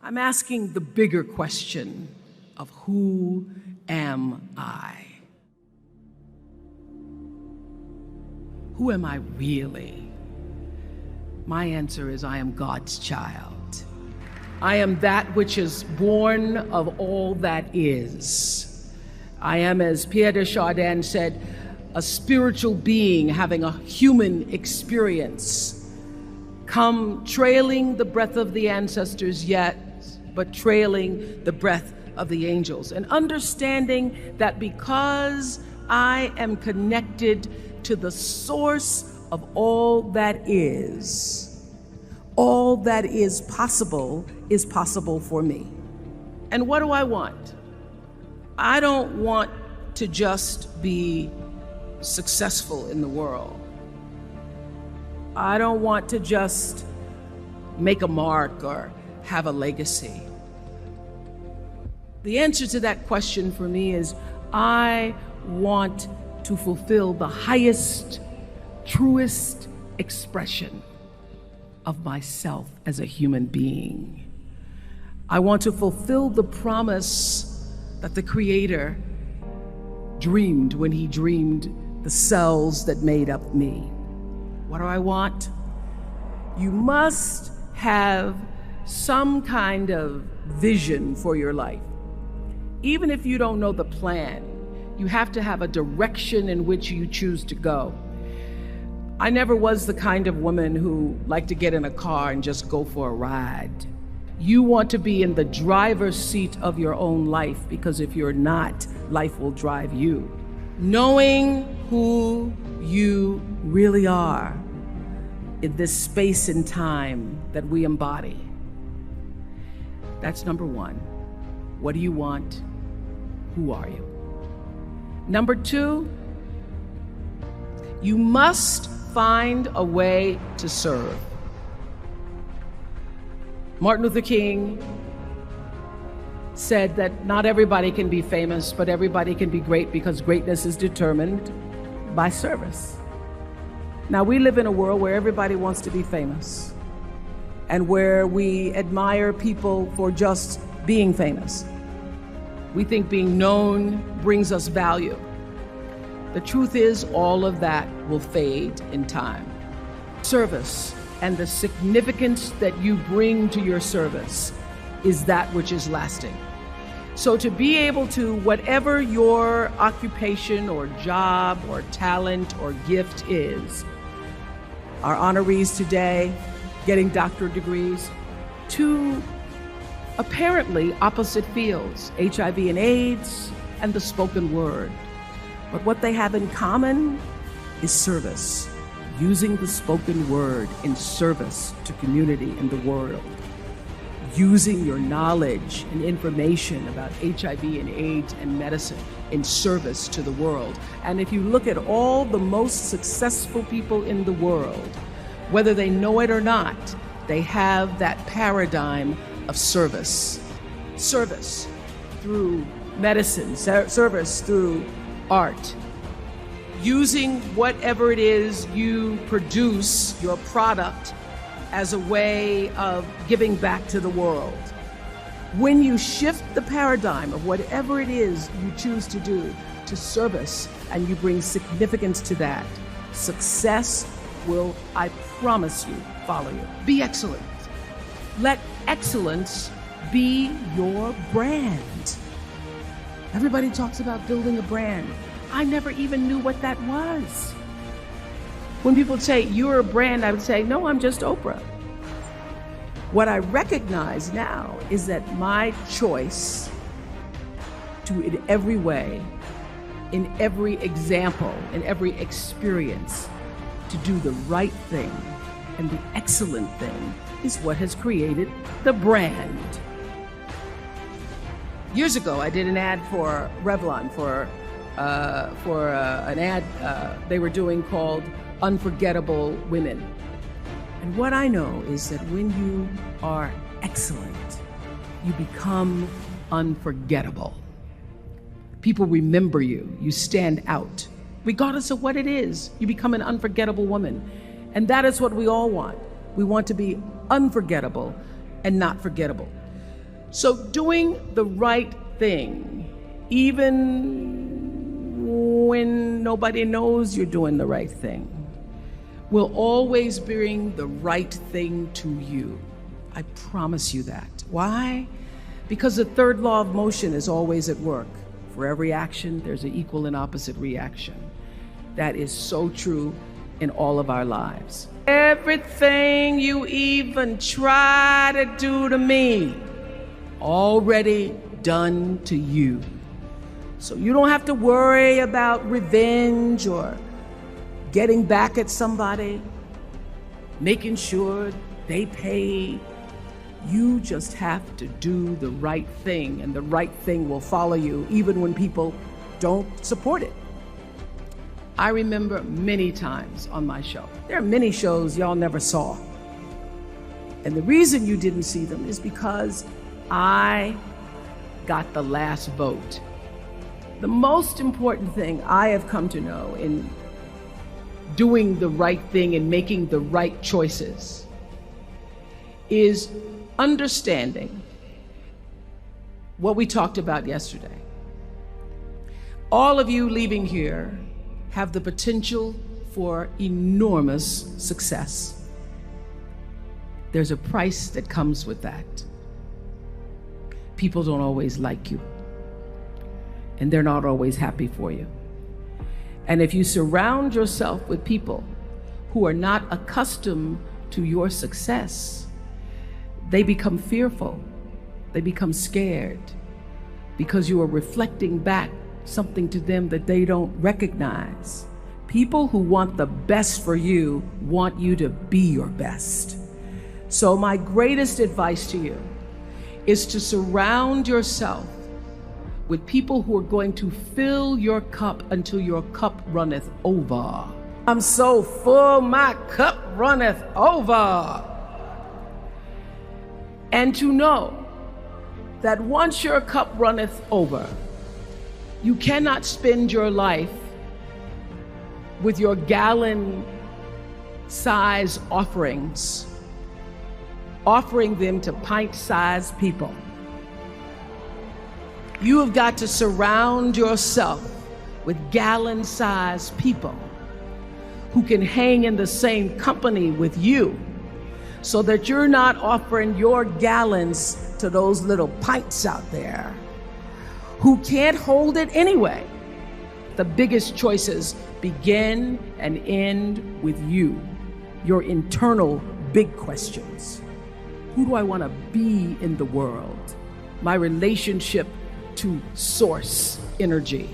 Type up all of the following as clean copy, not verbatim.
I'm asking the bigger question of who am I? Who am I really? My answer is I am God's child. I am that which is born of all that is. I am, as Pierre de Chardin said, a spiritual being having a human experience, come trailing the breath of the ancestors yet, but trailing the breath of the angels, and understanding that because I am connected to the source of all that is possible for me. And what do I want? I don't want to just be successful in the world. I don't want to just make a mark or have a legacy. The answer to that question for me is I want to fulfill the highest, truest expression of myself as a human being. I want to fulfill the promise that the Creator dreamed when He dreamed the cells that made up me. What do I want? You must have some kind of vision for your life. Even if you don't know the plan, you have to have a direction in which you choose to go. I never was the kind of woman who liked to get in a car and just go for a ride. You want to be in the driver's seat of your own life, because if you're not, life will drive you. Knowing who you really are in this space and time that we embody. That's number one. What do you want? Who are you? Number two, you must find a way to serve. Martin Luther King said that not everybody can be famous, but everybody can be great, because greatness is determined by service. Now, we live in a world where everybody wants to be famous and where we admire people for just being famous. We think being known brings us value. The truth is, all of that will fade in time. Service and the significance that you bring to your service is that which is lasting. So to be able to, whatever your occupation or job or talent or gift is, our honorees today getting doctorate degrees, to apparently opposite fields, HIV and AIDS and the spoken word. But what they have in common is service, using the spoken word in service to community and the world, using your knowledge and information about HIV and AIDS and medicine in service to the world. And if you look at all the most successful people in the world, whether they know it or not, they have that paradigm of service. Service through medicine, service through art, using whatever it is you produce, your product, as a way of giving back to the world. When you shift the paradigm of whatever it is you choose to do to service, and you bring significance to that, success will, I promise you, follow you. Be excellent. Let excellence be your brand. Everybody talks about building a brand. I never even knew what that was. When people say, you're a brand, I would say, no, I'm just Oprah. What I recognize now is that my choice to, in every way, in every example, in every experience, to do the right thing and the excellent thing is what has created the brand. Years ago, I did an ad for Revlon for an ad they were doing called Unforgettable Women. And what I know is that when you are excellent, you become unforgettable. People remember you. You stand out. Regardless of what it is, you become an unforgettable woman. And that is what we all want. We want to be unforgettable and not forgettable. So doing the right thing, even when nobody knows you're doing the right thing, will always bring the right thing to you. I promise you that. Why? Because the third law of motion is always at work. For every action, there's an equal and opposite reaction. That is so true in all of our lives. Everything you even try to do to me, already done to you. So you don't have to worry about revenge or getting back at somebody, making sure they pay. You just have to do the right thing, and the right thing will follow you even when people don't support it. I remember many times on my show. There are many shows y'all never saw. And the reason you didn't see them is because I got the last vote. The most important thing I have come to know in doing the right thing and making the right choices is understanding what we talked about yesterday. All of you leaving here have the potential for enormous success. There's a price that comes with that. People don't always like you, and they're not always happy for you. And if you surround yourself with people who are not accustomed to your success, they become fearful, they become scared, because you are reflecting back something to them that they don't recognize. People who want the best for you want you to be your best. So my greatest advice to you is to surround yourself with people who are going to fill your cup until your cup runneth over. I'm so full, my cup runneth over. And to know that once your cup runneth over, you cannot spend your life with your gallon-size offerings, offering them to pint-sized people. You have got to surround yourself with gallon-sized people who can hang in the same company with you, so that you're not offering your gallons to those little pints out there who can't hold it anyway. The biggest choices begin and end with you, your internal big questions. Who do I want to be in the world? My relationship to source energy,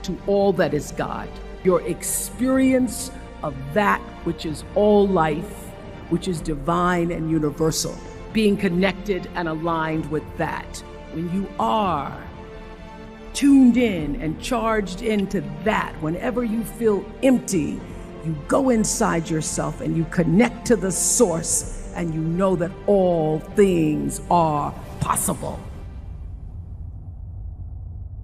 to all that is God. Your experience of that which is all life, which is divine and universal. Being connected and aligned with that. When you are tuned in and charged into that, whenever you feel empty, you go inside yourself and you connect to the source, and you know that all things are possible.